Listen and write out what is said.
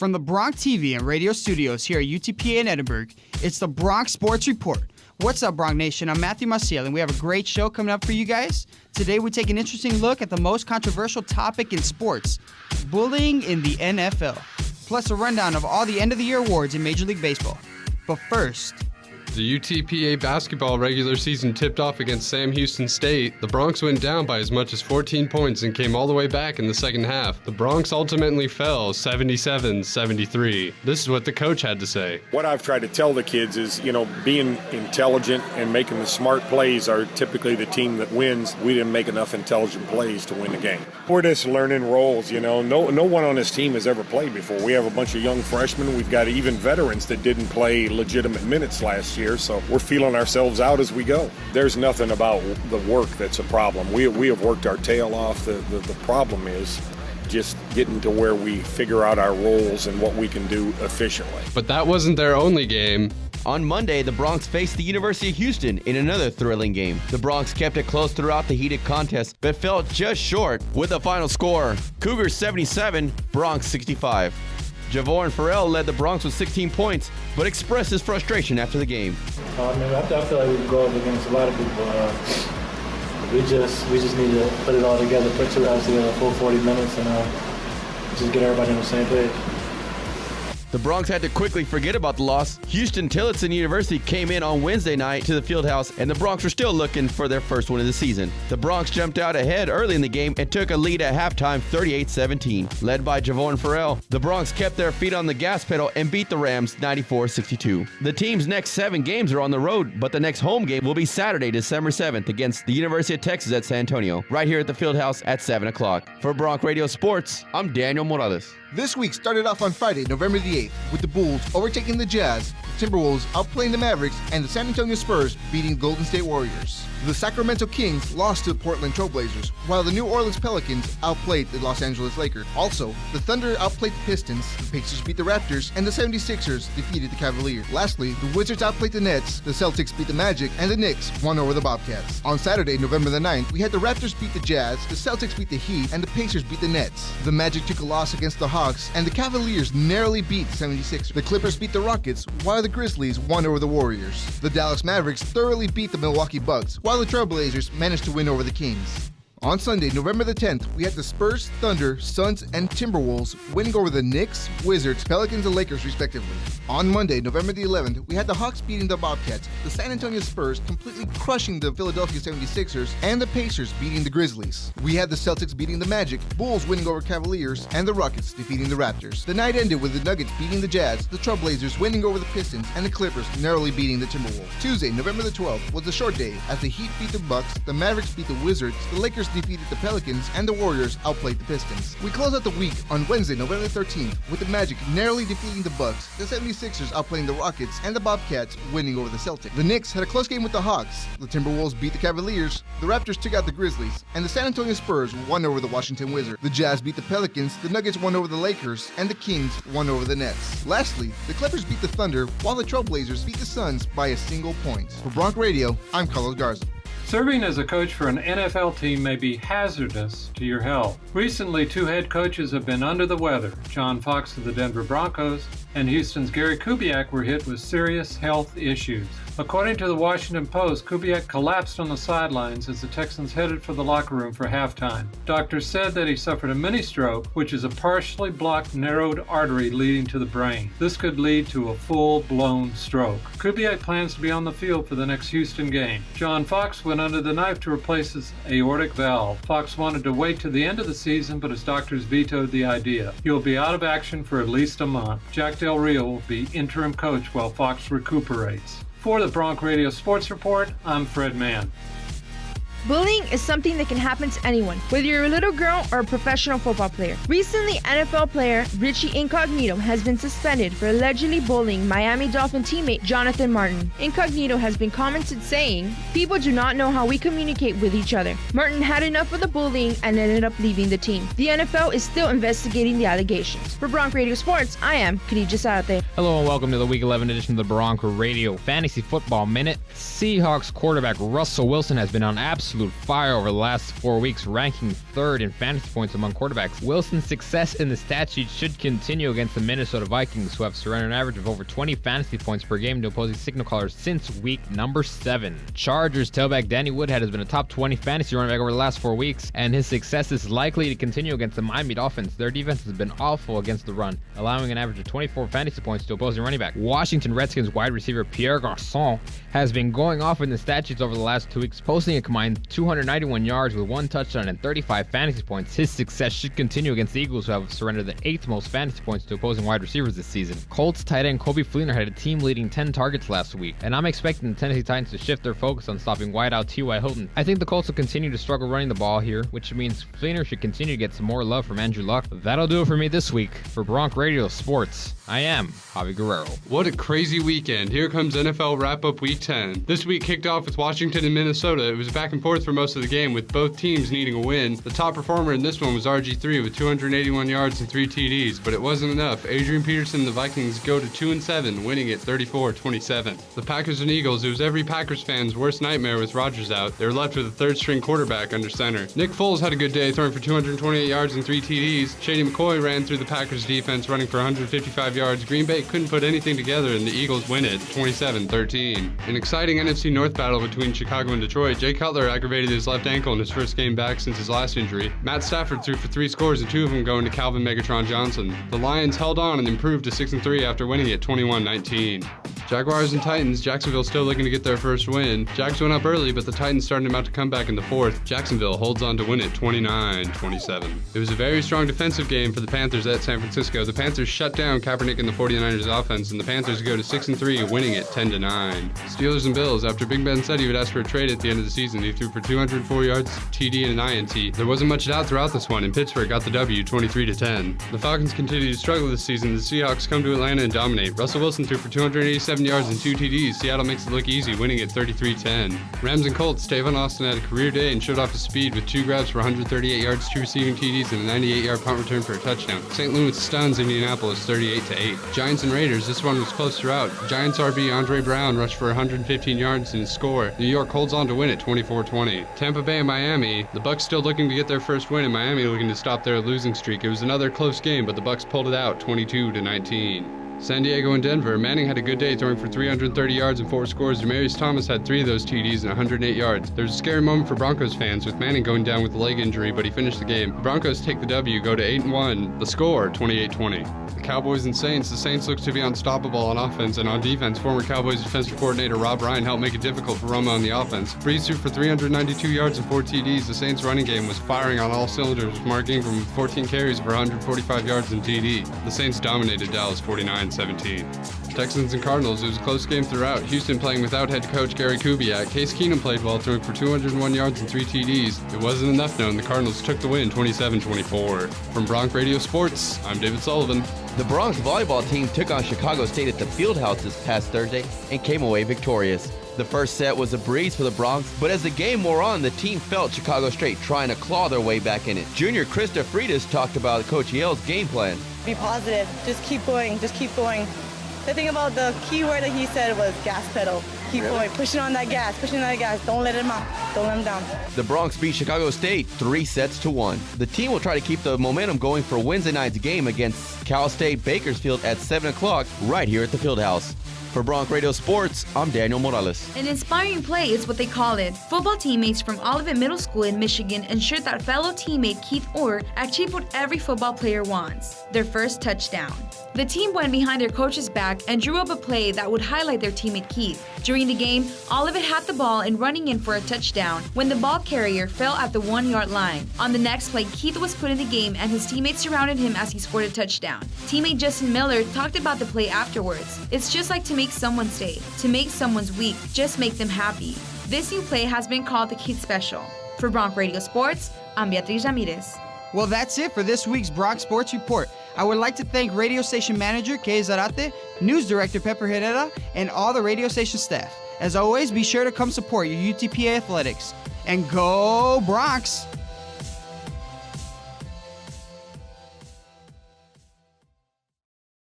From the Bronx TV and radio studios here at UTPA in Edinburgh, it's the Bronx Sports Report. What's up, Bronx Nation? I'm Matthew Maciel, and we have a great show coming up for you guys. Today, we take an interesting look at the most controversial topic in sports, bullying in the NFL, plus a rundown of all the end-of-the-year awards in Major League Baseball. But first, the UTPA basketball regular season tipped off against Sam Houston State. The Bronx went down by as much as 14 points and came all the way back in the second half. The Bronx ultimately fell 77-73. This is what the coach had to say. What I've tried to tell the kids is, being intelligent and making the smart plays are typically the team that wins. We didn't make enough intelligent plays to win the game. We're just learning roles, No one on this team has ever played before. We have a bunch of young freshmen. We've got even veterans that didn't play legitimate minutes last year. So we're feeling ourselves out as we go. There's nothing about the work that's a problem. We have worked our tail off. The problem is just getting to where we figure out our roles and what we can do efficiently. But that wasn't their only game. On Monday, the Bronx faced the University of Houston in another thrilling game. The Bronx kept it close throughout the heated contest, but fell just short with a final score. Cougars 77, Bronx 65. Javoran Farrell led the Bronx with 16 points, but expressed his frustration after the game. I feel like we go up against a lot of people. We just need to put it all together, put two rounds together, full 40 minutes, and just get everybody on the same page. The Bronx had to quickly forget about the loss. Houston Tillotson University came in on Wednesday night to the Fieldhouse, and the Bronx were still looking for their first win of the season. The Bronx jumped out ahead early in the game and took a lead at halftime 38-17. Led by Javoran Farrell, the Bronx kept their feet on the gas pedal and beat the Rams 94-62. The team's next 7 games are on the road, but the next home game will be Saturday, December 7th against the University of Texas at San Antonio, right here at the Fieldhouse at 7 o'clock. For Bronx Radio Sports, I'm Daniel Morales. This week started off on Friday, November the 8th, with the Bulls overtaking the Jazz, the Timberwolves outplaying the Mavericks, and the San Antonio Spurs beating the Golden State Warriors. The Sacramento Kings lost to the Portland Trail Blazers, while the New Orleans Pelicans outplayed the Los Angeles Lakers. Also, the Thunder outplayed the Pistons, the Pacers beat the Raptors, and the 76ers defeated the Cavaliers. Lastly, the Wizards outplayed the Nets, the Celtics beat the Magic, and the Knicks won over the Bobcats. On Saturday, November the 9th, we had the Raptors beat the Jazz, the Celtics beat the Heat, and the Pacers beat the Nets. The Magic took a loss against the Hawks, and the Cavaliers narrowly beat the 76ers. The Clippers beat the Rockets, while the Grizzlies won over the Warriors. The Dallas Mavericks thoroughly beat the Milwaukee Bucks, while the Trailblazers managed to win over the Kings. On Sunday, November the 10th, we had the Spurs, Thunder, Suns, and Timberwolves winning over the Knicks, Wizards, Pelicans, and Lakers, respectively. On Monday, November the 11th, we had the Hawks beating the Bobcats, the San Antonio Spurs completely crushing the Philadelphia 76ers, and the Pacers beating the Grizzlies. We had the Celtics beating the Magic, Bulls winning over Cavaliers, and the Rockets defeating the Raptors. The night ended with the Nuggets beating the Jazz, the Trailblazers winning over the Pistons, and the Clippers narrowly beating the Timberwolves. Tuesday, November the 12th, was a short day as the Heat beat the Bucks, the Mavericks beat the Wizards, the Lakers defeated the Pelicans, and the Warriors outplayed the Pistons. We close out the week on Wednesday, November 13th, with the Magic narrowly defeating the Bucks, the 76ers outplaying the Rockets, and the Bobcats winning over the Celtics. The Knicks had a close game with the Hawks, the Timberwolves beat the Cavaliers, the Raptors took out the Grizzlies, and the San Antonio Spurs won over the Washington Wizards. The Jazz beat the Pelicans, the Nuggets won over the Lakers, and the Kings won over the Nets. Lastly, the Clippers beat the Thunder, while the Trailblazers beat the Suns by a single point. For Bronx Radio, I'm Carlos Garza. Serving as a coach for an NFL team may be hazardous to your health. Recently, 2 head coaches have been under the weather. John Fox of the Denver Broncos and Houston's Gary Kubiak were hit with serious health issues. According to the Washington Post, Kubiak collapsed on the sidelines as the Texans headed for the locker room for halftime. Doctors said that he suffered a mini stroke, which is a partially blocked narrowed artery leading to the brain. This could lead to a full-blown stroke. Kubiak plans to be on the field for the next Houston game. John Fox went under the knife to replace his aortic valve. Fox wanted to wait to the end of the season, but his doctors vetoed the idea. He'll be out of action for at least a month. Jack Del Rio will be interim coach while Fox recuperates. For the Bronx Radio Sports Report, I'm Fred Mann. Bullying is something that can happen to anyone, whether you're a little girl or a professional football player. Recently, NFL player Richie Incognito has been suspended for allegedly bullying Miami Dolphin teammate Jonathan Martin. Incognito has been commented saying, "People do not know how we communicate with each other." Martin had enough of the bullying and ended up leaving the team. The NFL is still investigating the allegations. For Bronx Radio Sports, I am Khadija Sarate. Hello and welcome to the Week 11 edition of the Bronx Radio Fantasy Football Minute. Seahawks quarterback Russell Wilson has been on absolute absolute fire over the last 4 weeks, ranking 3rd in fantasy points among quarterbacks. Wilson's success in the stat sheet should continue against the Minnesota Vikings, who have surrendered an average of over 20 fantasy points per game to opposing signal callers since week number 7. Chargers tailback Danny Woodhead has been a top 20 fantasy running back over the last 4 weeks, and his success is likely to continue against the Miami Dolphins. Their defense has been awful against the run, allowing an average of 24 fantasy points to opposing running back. Washington Redskins wide receiver Pierre Garçon has been going off in the stat sheets over the last 2 weeks, posting a combined 291 yards with 1 touchdown and 35 fantasy points. His success should continue against the Eagles, who have surrendered the 8th most fantasy points to opposing wide receivers this season. Colts tight end Kobe Fleener had a team-leading 10 targets last week, and I'm expecting the Tennessee Titans to shift their focus on stopping wideout T.Y. Hilton. I think the Colts will continue to struggle running the ball here, which means Fleener should continue to get some more love from Andrew Luck. That'll do it for me this week. For Bronc Radio Sports, I am Javi Guerrero. What a crazy weekend. Here comes NFL wrap-up Week 10. This week kicked off with Washington and Minnesota. It was back and forth for most of the game, with both teams needing a win. The top performer in this one was RG3 with 281 yards and 3 TDs, but it wasn't enough. Adrian Peterson and the Vikings go to 2-7, winning at 34-27. The Packers and Eagles, it was every Packers fan's worst nightmare with Rodgers out. They were left with a third-string quarterback under center. Nick Foles had a good day, throwing for 228 yards and 3 TDs. Shady McCoy ran through the Packers defense, running for 155 yards. Green Bay couldn't put anything together, and the Eagles win it 27-13. An exciting NFC North battle between Chicago and Detroit. Jay Cutler aggravated his left ankle in his first game back since his last injury. Matt Stafford threw for 3 scores, and 2 of them going to Calvin Megatron Johnson. The Lions held on and improved to 6-3 after winning it 21-19. Jaguars and Titans, Jacksonville still looking to get their first win. Jags went up early, but the Titans started about to come back in the 4th. Jacksonville holds on to win it 29-27. It was a very strong defensive game for the Panthers at San Francisco. The Panthers shut down Kaepernick and the 49ers offense, and the Panthers go to 6-3, winning it 10-9. Steelers and Bills, after Big Ben said he would ask for a trade at the end of the season, he threw for 204 yards, TD, and an INT. There wasn't much doubt throughout this one, and Pittsburgh got the W 23-10. The Falcons continue to struggle this season. The Seahawks come to Atlanta and dominate. Russell Wilson threw for 287 yards and 2 TDs. Seattle makes it look easy, winning at 33-10. Rams and Colts, Tavon Austin had a career day and showed off his speed with 2 grabs for 138 yards, 2 receiving TDs, and a 98-yard punt return for a touchdown. St. Louis stuns Indianapolis 38-8. Giants and Raiders, this one was close throughout. Giants RB Andre Brown rushed for 115 yards and a score. New York holds on to win at 24-20. Tampa Bay and Miami, the Bucs still looking to get their first win, and Miami looking to stop their losing streak. It was another close game, but the Bucs pulled it out 22-19. San Diego and Denver, Manning had a good day throwing for 330 yards and 4 scores. Demaryius Thomas had 3 of those TDs and 108 yards. There was a scary moment for Broncos fans with Manning going down with a leg injury, but he finished the game. The Broncos take the W, go to 8-1. The score, 28-20. The Cowboys and Saints, the Saints look to be unstoppable on offense, and on defense, former Cowboys defensive coordinator Rob Ryan helped make it difficult for Romo on the offense. Brees threw for 392 yards and 4 TDs. The Saints running game was firing on all cylinders, with Mark Ingram with 14 carries for 145 yards and TD. The Saints dominated Dallas 49-17. Texans and Cardinals, it was a close game throughout. Houston playing without head coach Gary Kubiak. Case Keenum played well, throwing for 201 yards and 3 TDs. It wasn't enough though, and the Cardinals took the win 27-24. From Bronc Radio Sports, I'm David Sullivan. The Bronx volleyball team took on Chicago State at the Fieldhouse this past Thursday and came away victorious. The first set was a breeze for the Bronx, but as the game wore on, the team felt Chicago State trying to claw their way back in it. Junior Krista Freitas talked about Coach Yale's game plan. Be positive. Just keep going. Just keep going. The thing about the key word that he said was gas pedal. Keep going. Pushing on that gas. Pushing on that gas. Don't let him out. Don't let him down. The Bronx beat Chicago State 3-1. The team will try to keep the momentum going for Wednesday night's game against Cal State Bakersfield at 7 o'clock right here at the Fieldhouse. For Bronc Radio Sports, I'm Daniel Morales. An inspiring play is what they call it. Football teammates from Olivet Middle School in Michigan ensured that fellow teammate Keith Orr achieved what every football player wants, their first touchdown. The team went behind their coach's back and drew up a play that would highlight their teammate Keith. During the game, Olivet had the ball and running in for a touchdown when the ball carrier fell at the 1-yard line. On the next play, Keith was put in the game and his teammates surrounded him as he scored a touchdown. Teammate Justin Miller talked about the play afterwards. It's just like to make someone stay, to make someone's week, just make them happy. This new play has been called the Keith Special. For Bronc Radio Sports, I'm Beatriz Ramirez. Well, that's it for this week's Bronc Sports Report. I would like to thank radio station manager Kay Zarate, news director Pepper Herrera, and all the radio station staff. As always, be sure to come support your UTPA athletics. And go Bronx!